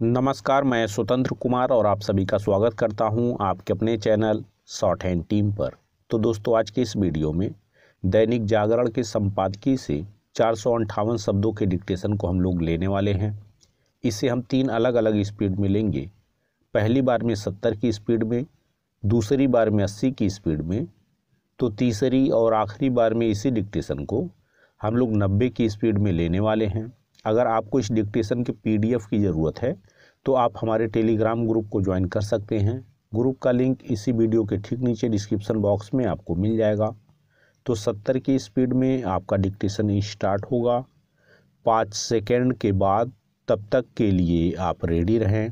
नमस्कार, मैं स्वतंत्र कुमार और आप सभी का स्वागत करता हूं आपके अपने चैनल शॉर्ट हैंड टीम पर। तो दोस्तों, आज के इस वीडियो में दैनिक जागरण के संपादकीय से 458 शब्दों के डिक्टेशन को हम लोग लेने वाले हैं। इसे हम 3 अलग अलग स्पीड में लेंगे। पहली बार में 70 की स्पीड में, दूसरी बार में 80 की स्पीड में, तो तीसरी और आखिरी बार में इसी डिक्टेशन को हम लोग 90 की स्पीड में लेने वाले हैं। अगर आपको इस डिक्टेशन के PDF की ज़रूरत है तो आप हमारे टेलीग्राम ग्रुप को ज्वाइन कर सकते हैं। ग्रुप का लिंक इसी वीडियो के ठीक नीचे डिस्क्रिप्शन बॉक्स में आपको मिल जाएगा। तो 70 की स्पीड में आपका डिक्टेशन स्टार्ट होगा 5 सेकेंड के बाद। तब तक के लिए आप रेडी रहें।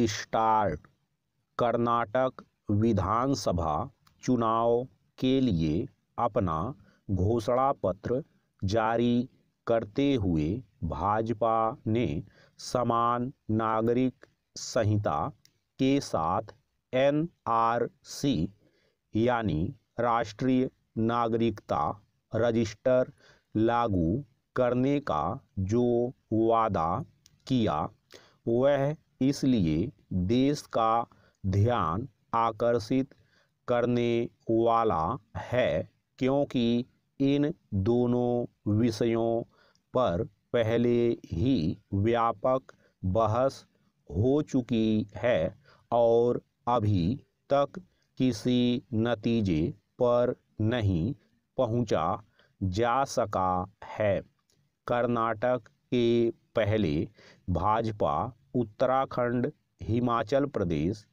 स्टार्ट। कर्नाटक विधानसभा चुनाव के लिए अपना घोषणा पत्र जारी करते हुए भाजपा ने समान नागरिक संहिता के साथ NRC यानी राष्ट्रीय नागरिकता रजिस्टर लागू करने का जो वादा किया, वह इसलिए देश का ध्यान आकर्षित करने वाला है क्योंकि इन दोनों विषयों पर पहले ही व्यापक बहस हो चुकी है और अभी तक किसी नतीजे पर नहीं पहुंचा जा सका है। कर्नाटक के पहले भाजपा उत्तराखंड, हिमाचल प्रदेश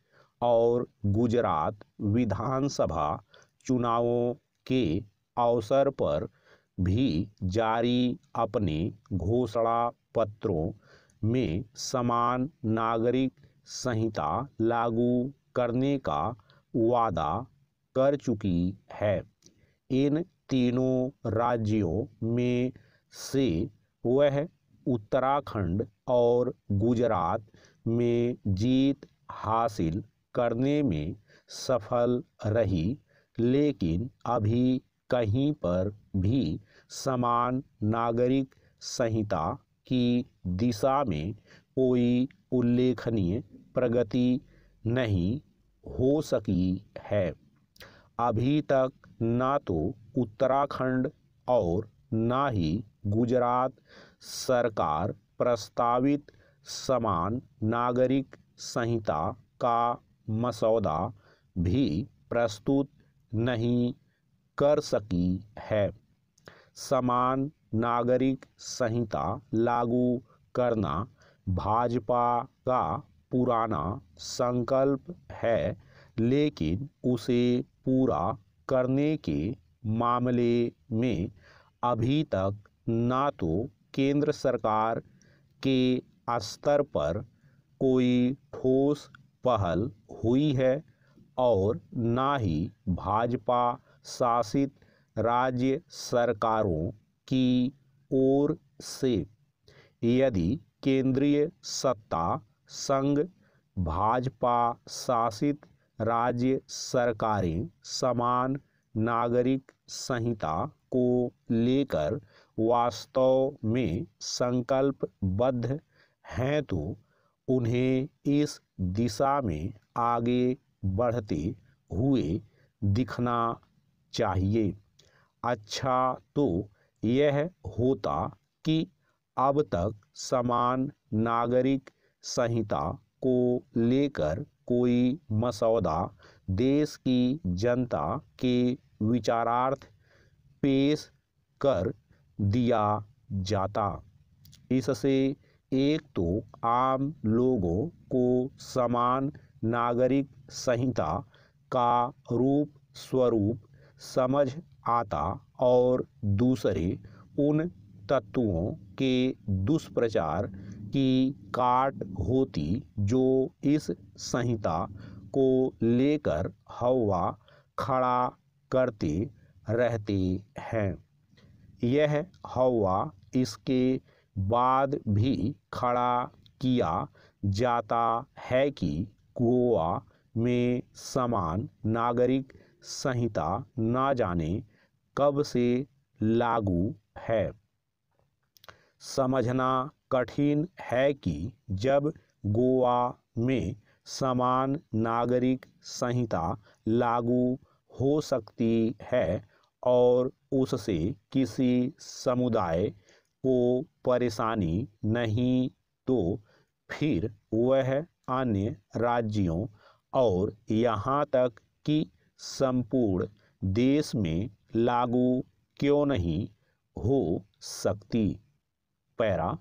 और गुजरात विधानसभा चुनावों के अवसर पर भी जारी अपने घोषणा पत्रों में समान नागरिक संहिता लागू करने का वादा कर चुकी है। इन तीनों राज्यों में से वह उत्तराखंड और गुजरात में जीत हासिल करने में सफल रही, लेकिन अभी कहीं पर भी समान नागरिक संहिता की दिशा में कोई उल्लेखनीय प्रगति नहीं हो सकी है। अभी तक ना तो उत्तराखंड और ना ही गुजरात सरकार प्रस्तावित समान नागरिक संहिता का मसौदा भी प्रस्तुत नहीं कर सकी है। समान नागरिक संहिता लागू करना भाजपा का पुराना संकल्प है, लेकिन उसे पूरा करने के मामले में अभी तक ना तो केंद्र सरकार के स्तर पर कोई ठोस पहल हुई है और ना ही भाजपा शासित राज्य सरकारों की ओर से। यदि केंद्रीय सत्ता संघ भाजपा शासित राज्य सरकारें समान नागरिक संहिता को लेकर वास्तव में संकल्पबद्ध हैं तो उन्हें इस दिशा में आगे बढ़ते हुए दिखना चाहिए। अच्छा तो यह होता कि अब तक समान नागरिक संहिता को लेकर कोई मसौदा देश की जनता के विचारार्थ पेश कर दिया जाता। इससे एक तो आम लोगों को समान नागरिक संहिता का रूप स्वरूप समझ आता और दूसरे उन तत्वों के दुष्प्रचार की काट होती जो इस संहिता को लेकर हवा खड़ा करते रहते हैं। यह हवा इसके बाद भी खड़ा किया जाता है कि गोवा में समान नागरिक संहिता ना जाने कब से लागू है। समझना कठिन है कि जब गोवा में समान नागरिक संहिता लागू हो सकती है और उससे किसी समुदाय को परेशानी नहीं, तो फिर वह अन्य राज्यों और यहाँ तक कि संपूर्ण देश में लागू क्यों नहीं हो सकती। पैरा,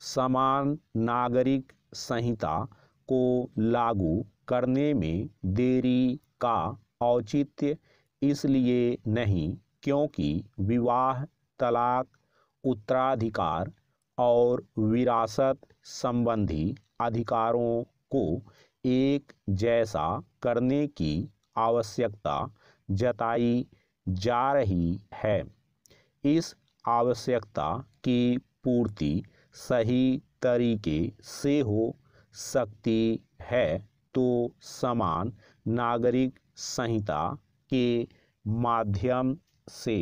समान नागरिक संहिता को लागू करने में देरी का औचित्य इसलिए नहीं क्योंकि विवाह, तलाक, उत्तराधिकार और विरासत संबंधी अधिकारों को एक जैसा करने की आवश्यकता जताई जा रही है। इस आवश्यकता की पूर्ति सही तरीके से हो सकती है तो समान नागरिक संहिता के माध्यम से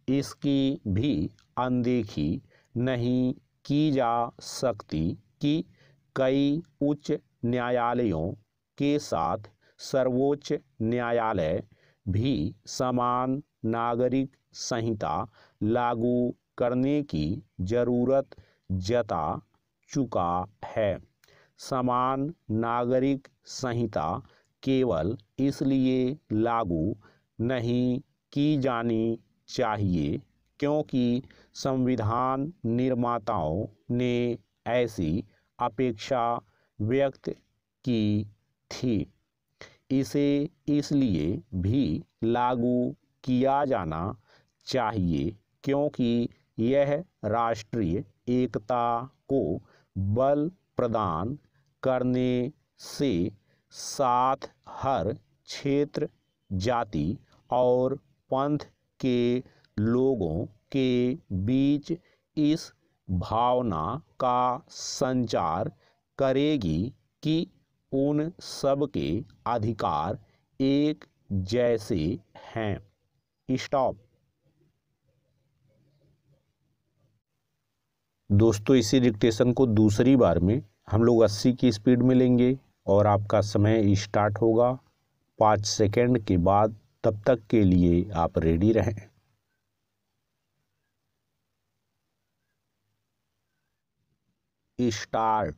इसकी भी अनदेखी नहीं की जा सकती कि कई उच्च न्यायालयों के साथ सर्वोच्च न्यायालय भी समान नागरिक संहिता लागू करने की जरूरत जता चुका है। समान नागरिक संहिता केवल इसलिए लागू नहीं की जानी चाहिए क्योंकि संविधान निर्माताओं ने ऐसी अपेक्षा व्यक्त की थी। इसे इसलिए भी लागू किया जाना चाहिए क्योंकि यह राष्ट्रीय एकता को बल प्रदान करने से साथ हर क्षेत्र, जाति और पंथ के लोगों के बीच इस भावना का संचार करेगी कि उन सब के अधिकार एक जैसे हैं। स्टॉप। दोस्तों, इसी डिक्टेशन को दूसरी बार में हम लोग 80 की स्पीड में लेंगे और आपका समय स्टार्ट होगा 5 सेकंड के बाद। तब तक के लिए आप रेडी रहें। स्टार्ट।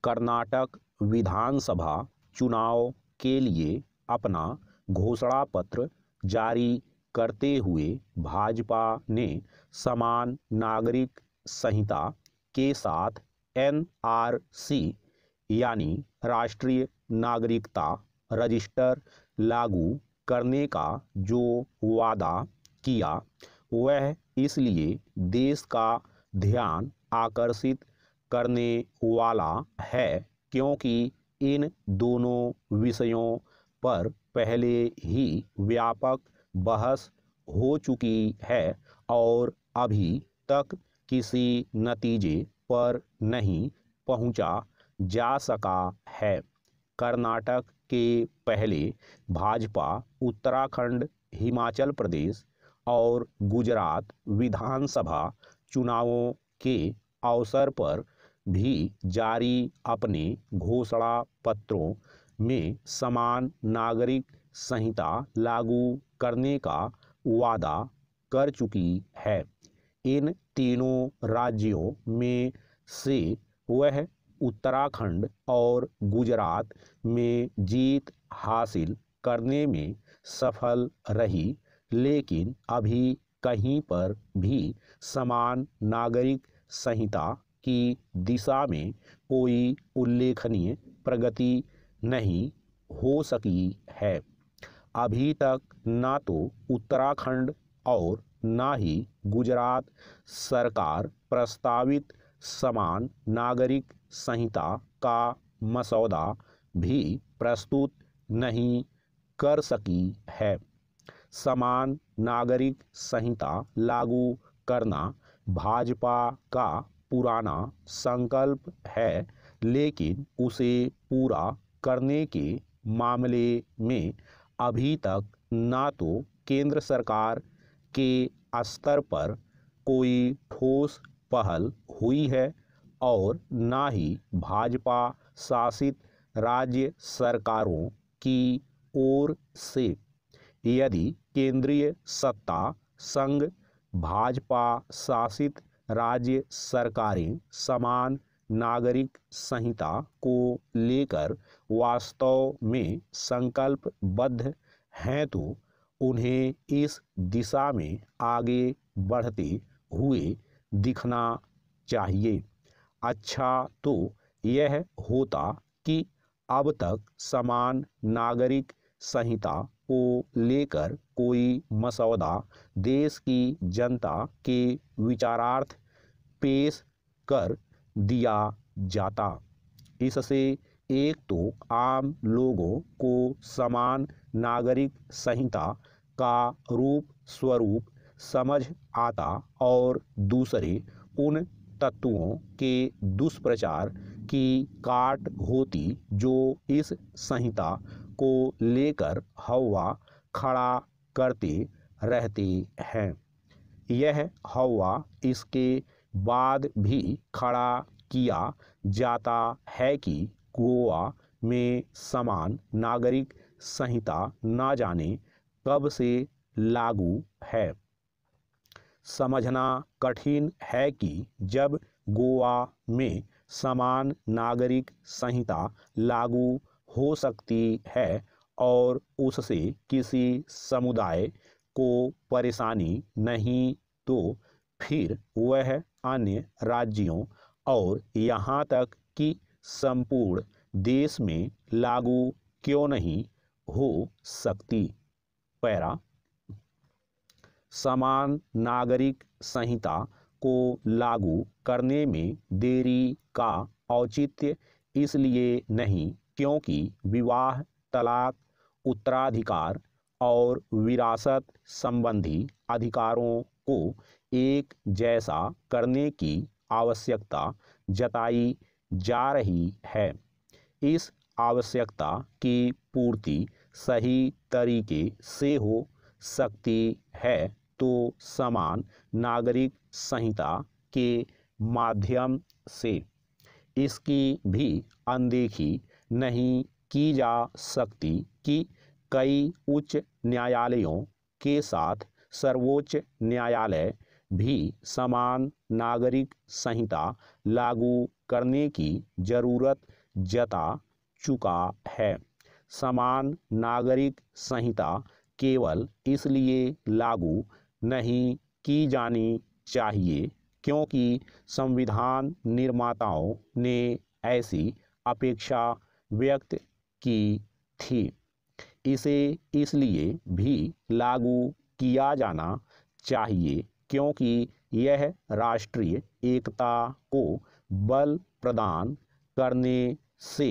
कर्नाटक विधानसभा चुनाव के लिए अपना घोषणा पत्र जारी करते हुए भाजपा ने समान नागरिक संहिता के साथ NRC यानी राष्ट्रीय नागरिकता रजिस्टर लागू करने का जो वादा किया वह इसलिए देश का ध्यान आकर्षित करने वाला है क्योंकि इन दोनों विषयों पर पहले ही व्यापक बहस हो चुकी है और अभी तक किसी नतीजे पर नहीं पहुंचा जा सका है। कर्नाटक के पहले भाजपा उत्तराखंड, हिमाचल प्रदेश और गुजरात विधानसभा चुनावों के अवसर पर भी जारी अपने घोषणा पत्रों में समान नागरिक संहिता लागू करने का वादा कर चुकी है। इन तीनों राज्यों में से वह उत्तराखंड और गुजरात में जीत हासिल करने में सफल रही, लेकिन अभी कहीं पर भी समान नागरिक संहिता की दिशा में कोई उल्लेखनीय प्रगति नहीं हो सकी है। अभी तक ना तो उत्तराखंड और ना ही गुजरात सरकार प्रस्तावित समान नागरिक संहिता का मसौदा भी प्रस्तुत नहीं कर सकी है। समान नागरिक संहिता लागू करना भाजपा का पुराना संकल्प है, लेकिन उसे पूरा करने के मामले में अभी तक ना तो केंद्र सरकार के स्तर पर कोई ठोस पहल हुई है और न ही भाजपा शासित राज्य सरकारों की ओर से। यदि केंद्रीय सत्ता संघ भाजपा शासित राज्य सरकारें समान नागरिक संहिता को लेकर वास्तव में संकल्पबद्ध हैं तो उन्हें इस दिशा में आगे बढ़ते हुए दिखना चाहिए। अच्छा तो यह होता कि अब तक समान नागरिक संहिता को लेकर कोई मसौदा देश की जनता के विचारार्थ पेश कर दिया जाता। इससे एक तो आम लोगों को समान नागरिक संहिता का रूप स्वरूप समझ आता और दूसरे उन तत्वों के दुष्प्रचार की काट होती जो इस संहिता को लेकर हवा खड़ा करते रहते हैं। यह हवा इसके बाद भी खड़ा किया जाता है कि गोवा में समान नागरिक संहिता न जाने कब से लागू है। समझना कठिन है कि जब गोवा में समान नागरिक संहिता लागू हो सकती है और उससे किसी समुदाय को परेशानी नहीं तो फिर वह अन्य राज्यों और यहाँ तक कि संपूर्ण देश में लागू क्यों नहीं हो सकती। पैरा समान नागरिक संहिता को लागू करने में देरी का औचित्य इसलिए नहीं क्योंकि विवाह, तलाक, उत्तराधिकार और विरासत संबंधी अधिकारों को एक जैसा करने की आवश्यकता जताई जा रही है। इस आवश्यकता की पूर्ति सही तरीके से हो सकती है तो समान नागरिक संहिता के माध्यम से। इसकी भी अनदेखी नहीं की जा सकती कि कई उच्च न्यायालयों के साथ सर्वोच्च न्यायालय भी समान नागरिक संहिता लागू करने की जरूरत जता चुका है। समान नागरिक संहिता केवल इसलिए लागू नहीं की जानी चाहिए क्योंकि संविधान निर्माताओं ने ऐसी अपेक्षा व्यक्त की थी। इसे इसलिए भी लागू किया जाना चाहिए क्योंकि यह राष्ट्रीय एकता को बल प्रदान करने से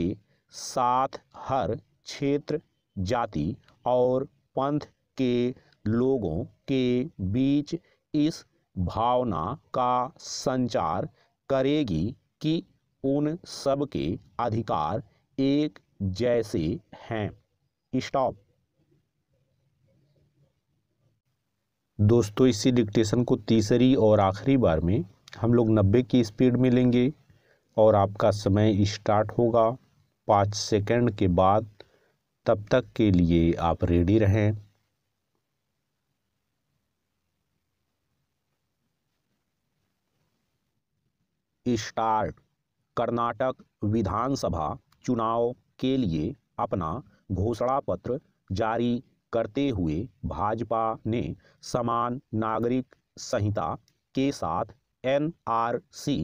साथ हर क्षेत्र, जाति और पंथ के लोगों के बीच इस भावना का संचार करेगी कि उन सब के अधिकार एक जैसे हैं। स्टॉप। दोस्तों इसी डिक्टेशन को तीसरी और आखिरी बार में हम लोग 90 की स्पीड में लेंगे और आपका समय स्टार्ट होगा 5 सेकंड के बाद। तब तक के लिए आप रेडी रहें। स्टार्ट। कर्नाटक विधानसभा चुनाव के लिए अपना घोषणा पत्र जारी करते हुए भाजपा ने समान नागरिक संहिता के साथ NRC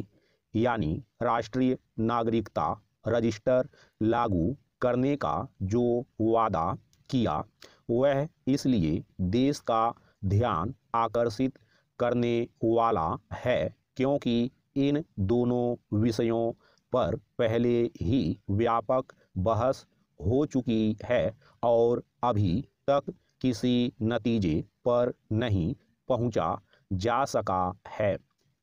यानी राष्ट्रीय नागरिकता रजिस्टर लागू करने का जो वादा किया वह इसलिए देश का ध्यान आकर्षित करने वाला है क्योंकि इन दोनों विषयों पर पहले ही व्यापक बहस हो चुकी है और अभी तक किसी नतीजे पर नहीं पहुंचा जा सका है।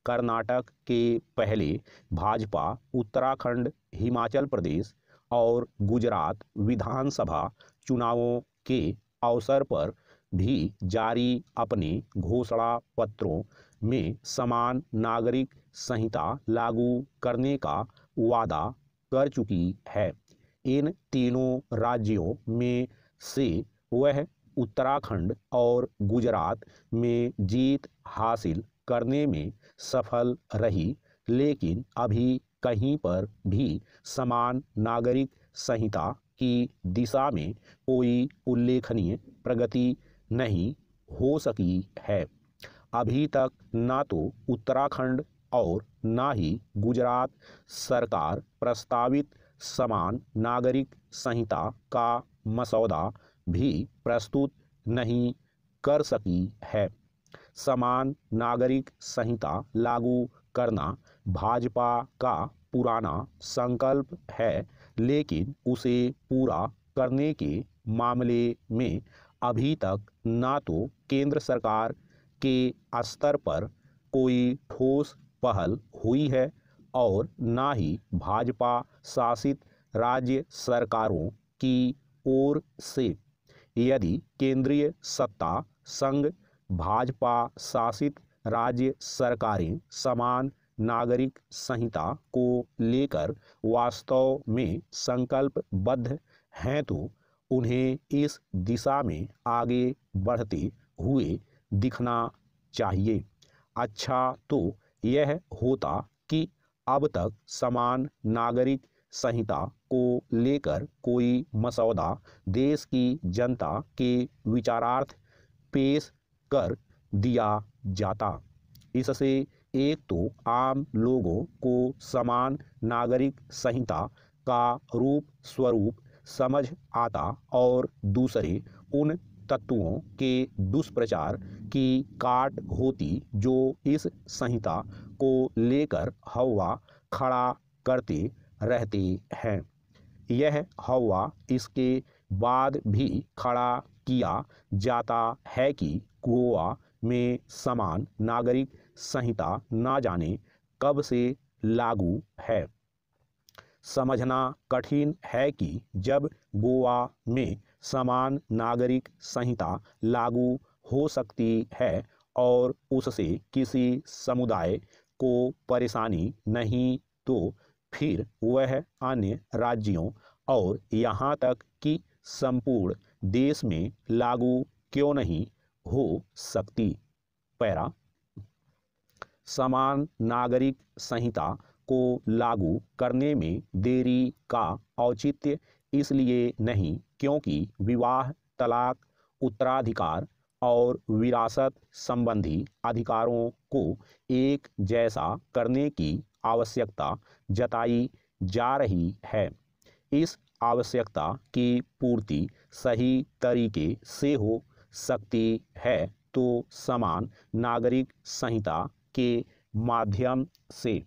कर्नाटक के पहले भाजपा उत्तराखंड, हिमाचल प्रदेश और गुजरात विधानसभा चुनावों के अवसर पर भी जारी अपने घोषणा पत्रों में समान नागरिक संहिता लागू करने का वादा कर चुकी है। इन तीनों राज्यों में से वह उत्तराखंड और गुजरात में जीत हासिल करने में सफल रही, लेकिन अभी कहीं पर भी समान नागरिक संहिता की दिशा में कोई उल्लेखनीय प्रगति नहीं हो सकी है। अभी तक ना तो उत्तराखंड और ना ही गुजरात सरकार प्रस्तावित समान नागरिक संहिता का मसौदा भी प्रस्तुत नहीं कर सकी है। समान नागरिक संहिता लागू करना भाजपा का पुराना संकल्प है, लेकिन उसे पूरा करने के मामले में अभी तक ना तो केंद्र सरकार के स्तर पर कोई ठोस पहल हुई है और ना ही भाजपा शासित राज्य सरकारों की ओर से। यदि केंद्रीय सत्ता संघ भाजपा शासित राज्य सरकारें समान नागरिक संहिता को लेकर वास्तव में संकल्पबद्ध हैं तो उन्हें इस दिशा में आगे बढ़ते हुए दिखना चाहिए। अच्छा तो यह होता कि अब तक समान नागरिक संहिता को लेकर कोई मसौदा देश की जनता के विचारार्थ पेश कर दिया जाता। इससे एक तो आम लोगों को समान नागरिक संहिता का रूप स्वरूप समझ आता और दूसरे उन तत्वों के दुष्प्रचार की काट होती जो इस संहिता को लेकर हवा खड़ा करते रहते हैं। यह हवा इसके बाद भी खड़ा किया जाता है कि गोवा में समान नागरिक संहिता ना जाने कब से लागू है। समझना कठिन है कि जब गोवा में समान नागरिक संहिता लागू हो सकती है और उससे किसी समुदाय को परेशानी नहीं, तो फिर वह अन्य राज्यों और यहाँ तक कि संपूर्ण देश में लागू क्यों नहीं हो सकती। पैरा समान नागरिक संहिता को लागू करने में देरी का औचित्य इसलिए नहीं क्योंकि विवाह, तलाक, उत्तराधिकार और विरासत संबंधी अधिकारों को एक जैसा करने की आवश्यकता जताई जा रही है। इस आवश्यकता की पूर्ति सही तरीके से हो सकती है तो समान नागरिक संहिता के माध्यम से।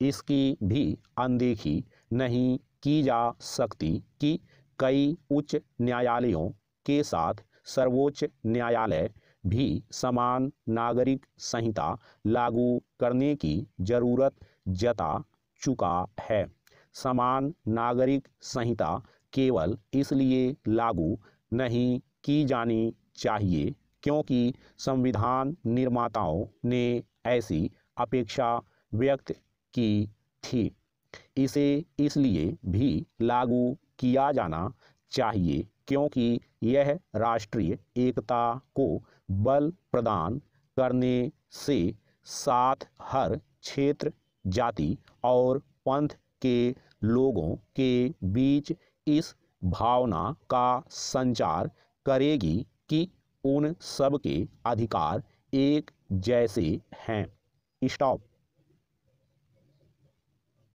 इसकी भी अनदेखी नहीं की जा सकती कि कई उच्च न्यायालयों के साथ सर्वोच्च न्यायालय भी समान नागरिक संहिता लागू करने की जरूरत जता चुका है। समान नागरिक संहिता केवल इसलिए लागू नहीं की जानी चाहिए क्योंकि संविधान निर्माताओं ने ऐसी अपेक्षा व्यक्त की थी। इसे इसलिए भी लागू किया जाना चाहिए क्योंकि यह राष्ट्रीय एकता को बल प्रदान करने से साथ हर क्षेत्र, जाति और पंथ के लोगों के बीच इस भावना का संचार करेगी कि उन सब के अधिकार एक जैसे हैं। स्टॉप।